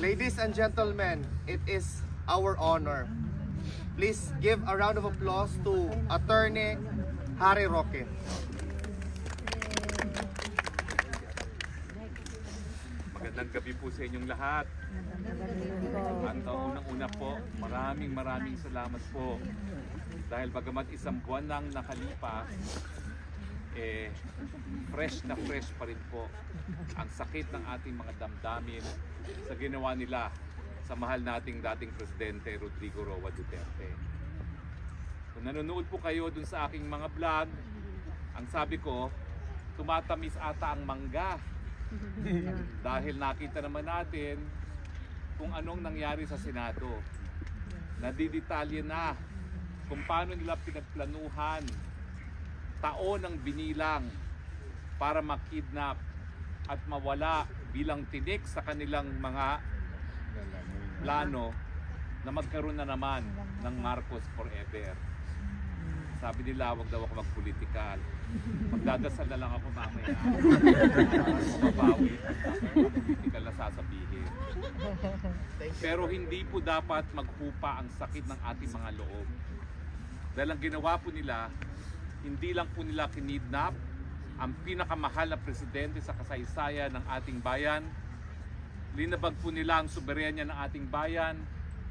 Ladies and gentlemen, it is our honor. Please give a round of applause to Attorney Harry Roque. Magandang gabi po sa inyong lahat. At unang-una po, maraming salamat po. Dahil bagamat isang buwan nang nakalipas, fresh na fresh pa rin po ang sakit ng ating mga damdamin sa ginawa nila sa mahal nating dating Presidente Rodrigo Roa Duterte. Kung nanonood po kayo dun sa aking mga vlog, ang sabi ko, tumatamis ata ang mangga. Dahil nakita naman natin kung anong nangyari sa Senado. Nadidetalye na kung paano nila pinagplanuhan taon ng binilang para makidnap at mawala bilang tinik sa kanilang mga plano na magkaroon na naman ng Marcos forever. Sabi nila, wag daw ako magpolitikal. Magdadasal na lang ako mamaya. Mabawi. Politikal na sasabihin. Pero hindi po dapat maghupa ang sakit ng ating mga loob. Dahil ang ginawa po nila, hindi lang po nila kinidnap ang pinakamahal na presidente sa kasaysayan ng ating bayan. Linabag po nila ang soberenya ng ating bayan.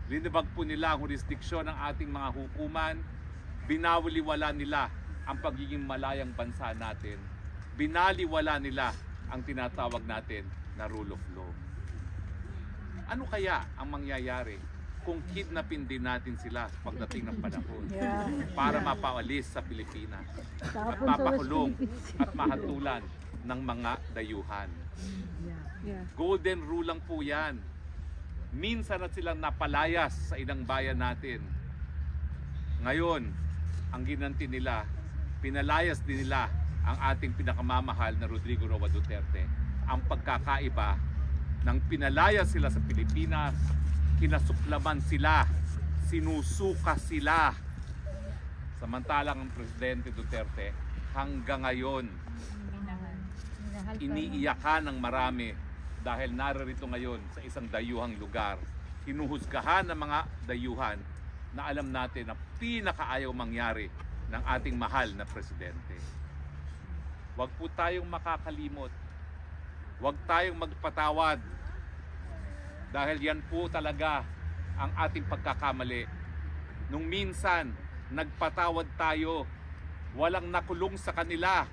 Linabag po nila ang jurisdiksyon ng ating mga hukuman. Binawaliwala nila ang pagiging malayang bansa natin. Binaliwala nila ang tinatawag natin na rule of law. Ano kaya ang mangyayari kung kidnapin din natin sila pagdating ng panahon para mapaalis sa Pilipinas at mapakulong at mahatulan ng mga dayuhan? Golden rule lang po yan. Minsan na silang napalayas sa ilang bayan natin. Ngayon, ang ginanti nila, pinalayas din nila ang ating pinakamamahal na Rodrigo Roa Duterte. Ang pagkakaiba, nang pinalayas sila sa Pilipinas, kinasuklaman sila, sinusuka sila. Samantalang ang Presidente Duterte hanggang ngayon iniiyakan ng marami dahil naririto ngayon sa isang dayuhang lugar. Hinuhusgahan ng mga dayuhan na alam natin na pinakaayaw mangyari ng ating mahal na Presidente. Huwag po tayong makakalimot. Huwag tayong magpatawad. Dahil yan po talaga ang ating pagkakamali. Nung minsan, nagpatawad tayo. Walang nakulong sa kanila.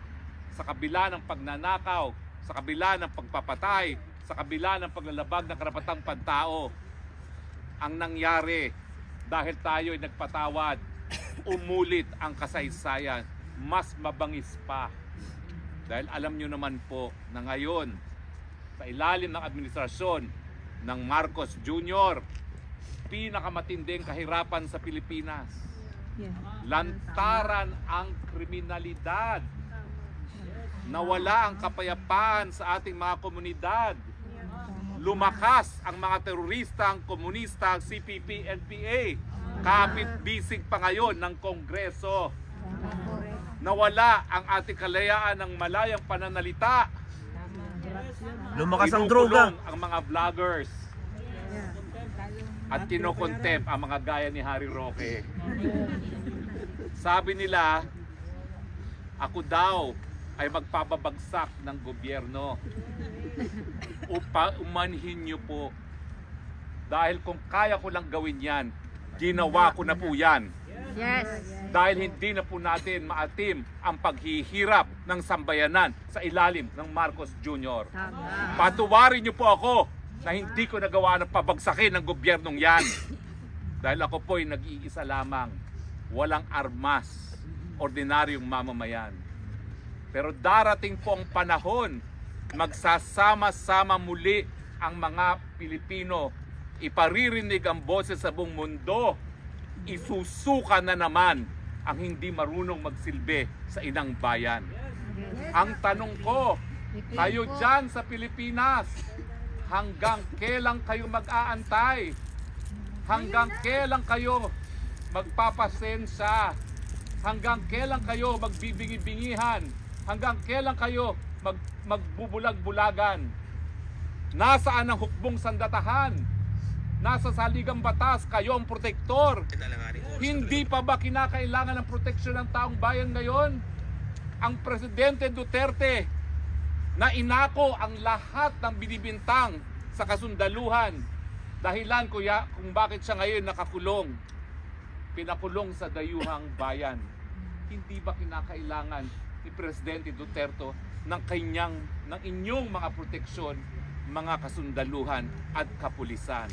Sa kabila ng pagnanakaw, sa kabila ng pagpapatay, sa kabila ng paglalabag ng karapatang pantao. Ang nangyari, dahil tayo ay nagpatawad, umulit ang kasaysayan. Mas mabangis pa. Dahil alam nyo naman po na ngayon, sa ilalim ng administrasyon ng Marcos Jr., pinakamatinding kahirapan sa Pilipinas. Lantaran ang kriminalidad. Nawala ang kapayapaan sa ating mga komunidad. Lumakas ang mga terorista, ang komunista, ang CPP, NPA. Kapit-bisig pa ngayon ng Kongreso. Nawala ang ating kalayaan ng malayang pananalita. Lumakas ang droga. Ang mga vloggers. At kinokontempt ang mga gaya ni Harry Roque. Sabi nila, ako daw ay magpapabagsak ng gobyerno. Umanhin niyo po. Dahil kung kaya ko lang gawin yan, ginawa ko na po yan. Yes. Dahil hindi na po natin maatim ang paghihirap ng sambayanan sa ilalim ng Marcos Jr. Patuwarin niyo po ako na hindi ko nagawa ng pabagsakin ng gobyernong yan. Dahil ako po ay nag-iisa lamang. Walang armas. Ordinaryong mamamayan. Pero darating po ang panahon, magsasama-sama muli ang mga Pilipino. Iparirinig ang boses sa buong mundo. Isusuka na naman ang hindi marunong magsilbi sa inang bayan. Ang tanong ko, kayo dyan sa Pilipinas, hanggang kailan kayo mag-aantay? Hanggang kailan kayo magpapasensya? Hanggang kailan kayo magbibingi-bingihan? Hanggang kailan kayo magbubulag-bulagan? Nasaan ang hukbong sandatahan? Nasa saligang batas, kayo ang protektor. Hindi pa ba kinakailangan ng proteksyon ng taong bayan ngayon? Ang Presidente Duterte na inako ang lahat ng binibintang sa kasundaluhan. Dahilan kuya kung bakit siya ngayon nakakulong. Pinakulong sa dayuhang bayan. Hindi ba kinakailangan ni Presidente Duterte ng inyong mga proteksyon, mga kasundaluhan at kapulisan?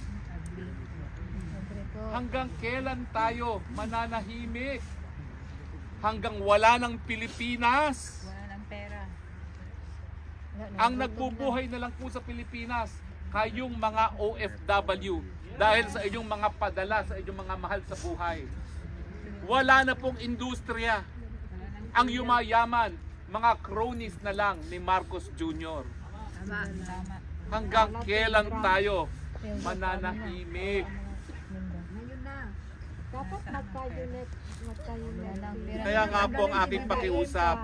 Hanggang kailan tayo mananahimik? Hanggang wala ng Pilipinas? Wala ng pera. Ang nagbubuhay na lang po sa Pilipinas, kayong mga OFW, dahil sa inyong mga padala, sa inyong mga mahal sa buhay. Wala na pong industriya. Ang yumayaman, mga cronies na lang ni Marcos Jr. Tama. Hanggang kailan tayo mananahimik? Ngayon na. Dapat magka-unit. Kaya nga po ang aking pakiusap,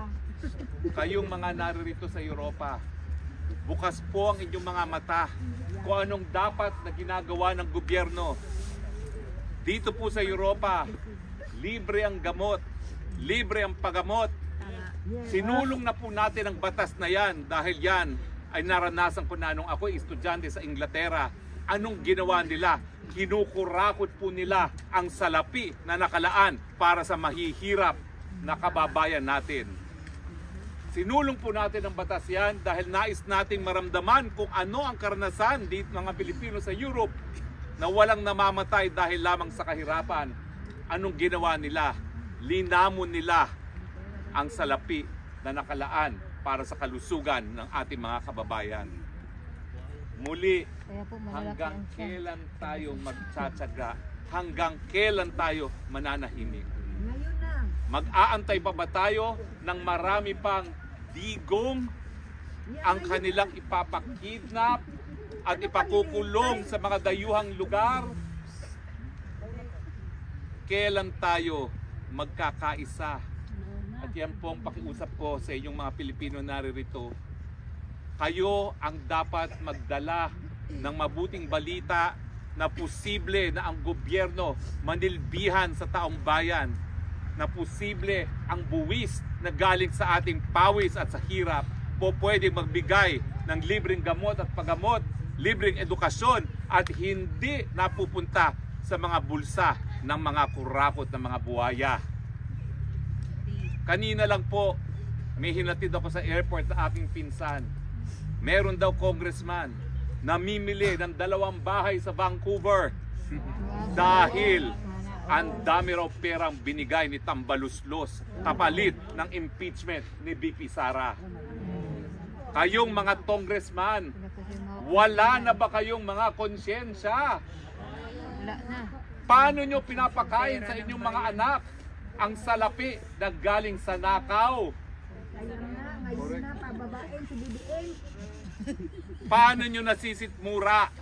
kayong mga naririto sa Europa, bukas po ang inyong mga mata kung anong dapat na ginagawa ng gobyerno. Dito po sa Europa, libre ang gamot, libre ang paggamot. Sinulong na po natin ang batas na yan dahil yan ay naranasan ko na nung ako estudyante sa Inglaterra. Anong ginawa nila? Kinukurakot po nila ang salapi na nakalaan para sa mahihirap na kababayan natin. Sinulong po natin ang batas yan dahil nais nating maramdaman kung ano ang karanasan dito mga Pilipino sa Europe na walang namamatay dahil lamang sa kahirapan. Anong ginawa nila? Linamon nila ang salapi na nakalaan para sa kalusugan ng ating mga kababayan. Muli, hanggang kailan tayo magtsatsaga? Hanggang kailan tayo mananahimik? Ngayon na. Mag-aantay pa ba tayo ng marami pang digong ang kanilang ipapakidnap at ipakukulong sa mga dayuhang lugar? Kailan tayo magkakaisa? At yan po ang pakiusap ko sa inyong mga Pilipino naririto. Kayo ang dapat magdala ng mabuting balita na posible na ang gobyerno manilbihan sa taong bayan, na posible ang buwis na galing sa ating pawis at sa hirap po pwedeng magbigay ng libreng gamot at paggamot, libreng edukasyon at hindi napupunta sa mga bulsa ng mga kurakot ng mga buhaya. Kanina lang po, may hinatid ako sa airport na aking pinsan. Meron daw congressman namimili ng 2 bahay sa Vancouver dahil ang dami raw perang binigay ni Tambaluslos kapalit ng impeachment ni VP Sara. Kayong mga congressman, wala na ba kayong mga konsyensya? Wala na. Paano nyo pinapakain sa inyong mga anak ang salapi na galing sa nakaw? Ngayon na, pababain si BBM. Paano nyo nasisitmura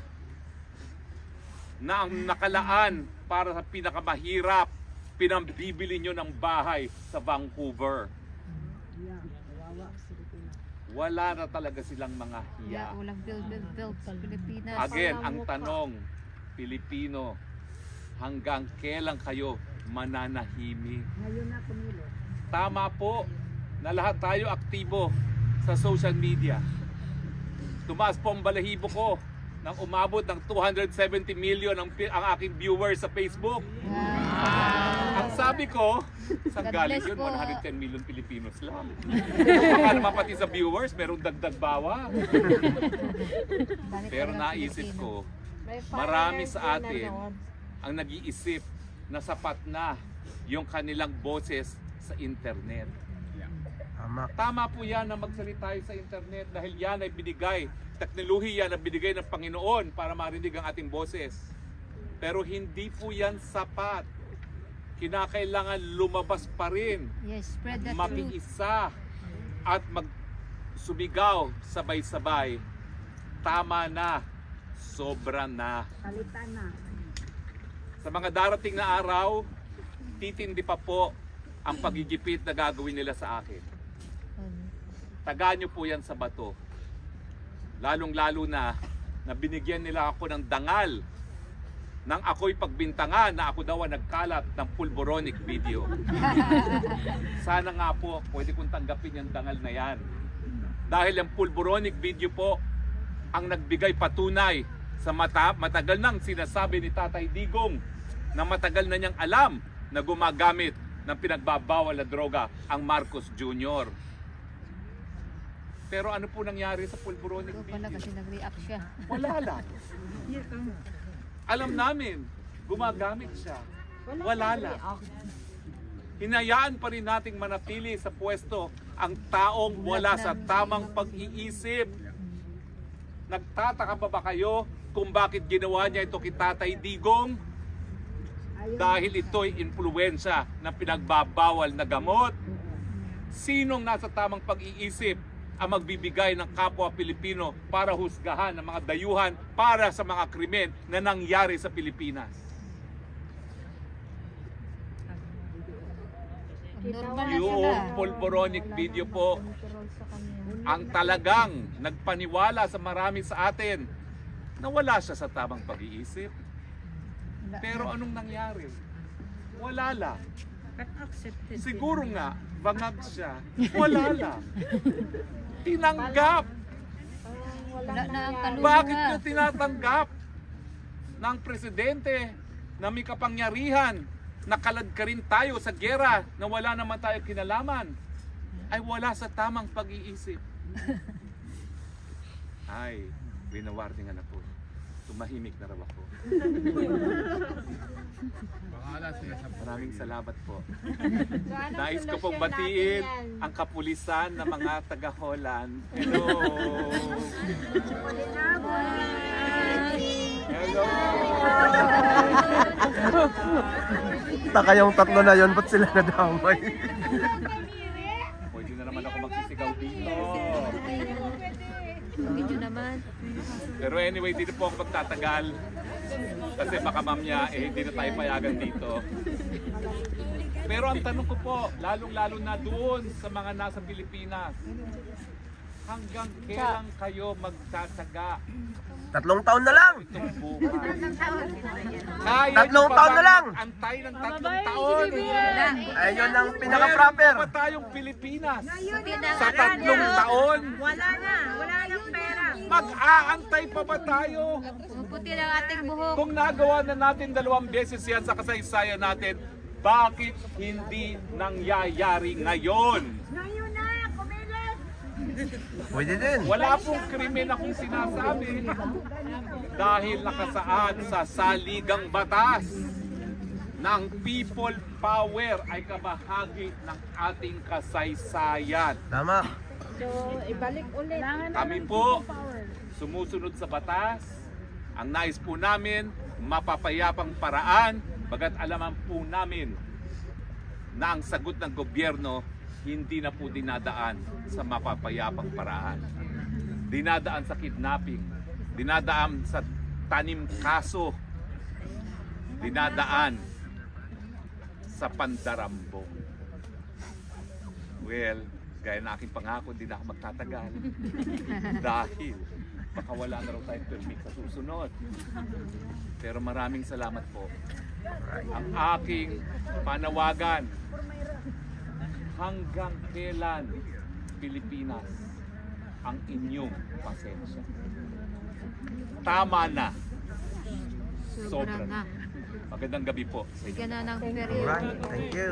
na ang nakalaan para sa pinakamahirap, pinambibili nyo ng bahay sa Vancouver? Wala na talaga silang mga hiya. Walang build sa Pilipinas. Again, ang tanong, Pilipino, hanggang kailan kayo mananahimik? Ngayon na pumili. Tama po na lahat tayo aktibo sa social media. Tumaas po ang balahibo ko nang umabot ng 270 million ang aking viewers sa Facebook. Ang sabi ko, saan galing yun? 110 million Pilipinos lang. Baka naman pati sa viewers, merong dagdag bawa. Pero naisip ko, marami sa atin ang nag-iisip na sapat na yung kanilang boses sa internet. Tama po yan na magsalita tayo sa internet dahil yan ay binigay, teknolohiya na binigay ng Panginoon para marinig ang ating boses. Pero hindi po yan sapat. Kinakailangan lumabas pa rin, Spread the truth. makiisa at magsumigaw sabay-sabay. Tama na, sobra na. Palitan na. Sa mga darating na araw, titindi pa po ang pagigipit na gagawin nila sa akin. Tagaan nyo po yan sa bato. Lalong-lalo na na binigyan nila ako ng dangal nang ako'y pagbintangan na ako daw ang nagkalat ng pulboronic video. Sana nga po, pwede kong tanggapin yung dangal na yan. Dahil ang pulboronic video po ang nagbigay patunay sa matagal nang sinasabi ni Tatay Digong na matagal na niyang alam na gumagamit ng pinagbabawal na droga ang Marcos Jr. Pero ano po nangyari sa pulboronic Ito pala video? kasi nag-react siya. Wala lang. Alam namin, gumagamit siya. Wala lang. Hinayaan pa rin nating manatili sa pwesto ang taong wala sa tamang pag-iisip. Nagtataka ba kayo kung bakit ginawa niya ito kay Tatay Digong? Dahil ito'y impluwensya ng pinagbabawal na gamot. Sinong nasa tamang pag-iisip ang magbibigay ng kapwa Pilipino para husgahan ng mga dayuhan para sa mga krimen na nangyari sa Pilipinas? Normal na Yung sila. pulboronic video po ang talagang nagpaniwala sa marami sa atin na wala siya sa tamang pag-iisip. Wala Pero na. anong nangyari? Wala lang. Siguro nga, bangag siya. Wala lang. Tinanggap. Wala na ang kaluluwa. Bakit nyo tinatanggap ng presidente na may kapangyarihan, nakalad ka rin tayo sa gera na wala naman tayo kinalaman, ay wala sa tamang pag-iisip? Ay, winawarningan na po. Tumahimik na raw ako. Maraming salamat po. Nais ko pong batiin ang kapulisan ng mga taga-Holland. Hello! Hello! Taka yung tatlo na yun, ba't sila nadamay? Pwede na naman ako magsisigaw dito. Video naman. Pero anyway, dito po ako magtatagal. Kasi baka mamaya, hindi na tayo payagan dito. Pero ang tanong ko po, lalong-lalo na doon sa mga nasa Pilipinas, hanggang kailan kayo magtataga? 3 taon na lang! Itong buhay. Kaya 3 nyo pa taon na ba lang! Antay ng 3 taon. Ayun ang Meron pinaka-proper. pa tayong Pilipinas. Buti na Sa 3 taon, Wala nang pera. mag-aantay pa ba tayo? Puti ng ating buhok. Kung nagawa na natin 2 beses yan sa kasaysayan natin, bakit hindi nangyayari ngayon? Ngayon na, kumilos. Pwede din. Wala pong krimen akong sinasabi dahil nakasaad sa saligang batas na ang people power ay kabahagi ng ating kasaysayan. Tama. So, ibalik ulit. Kami po sumusunod sa batas. Ang nais po namin, mapapayapang paraan, bagat alaman po namin na ang sagot ng gobyerno hindi na po dinadaan sa mapapayapang paraan. Dinadaan sa kidnapping, dinadaan sa tanim kaso, dinadaan sa pandarambong. Well, gaya na aking pangako, hindi na ako magtatagal. Dahil baka wala na raw tayong permit sa susunod. Pero maraming salamat po. Ang aking panawagan, hanggang kailan Pilipinas ang inyong pasensya? Tama na. Sobra Sobra na. na. Magandang gabi po sa inyo. Bigyan na ng period. Alright, thank you.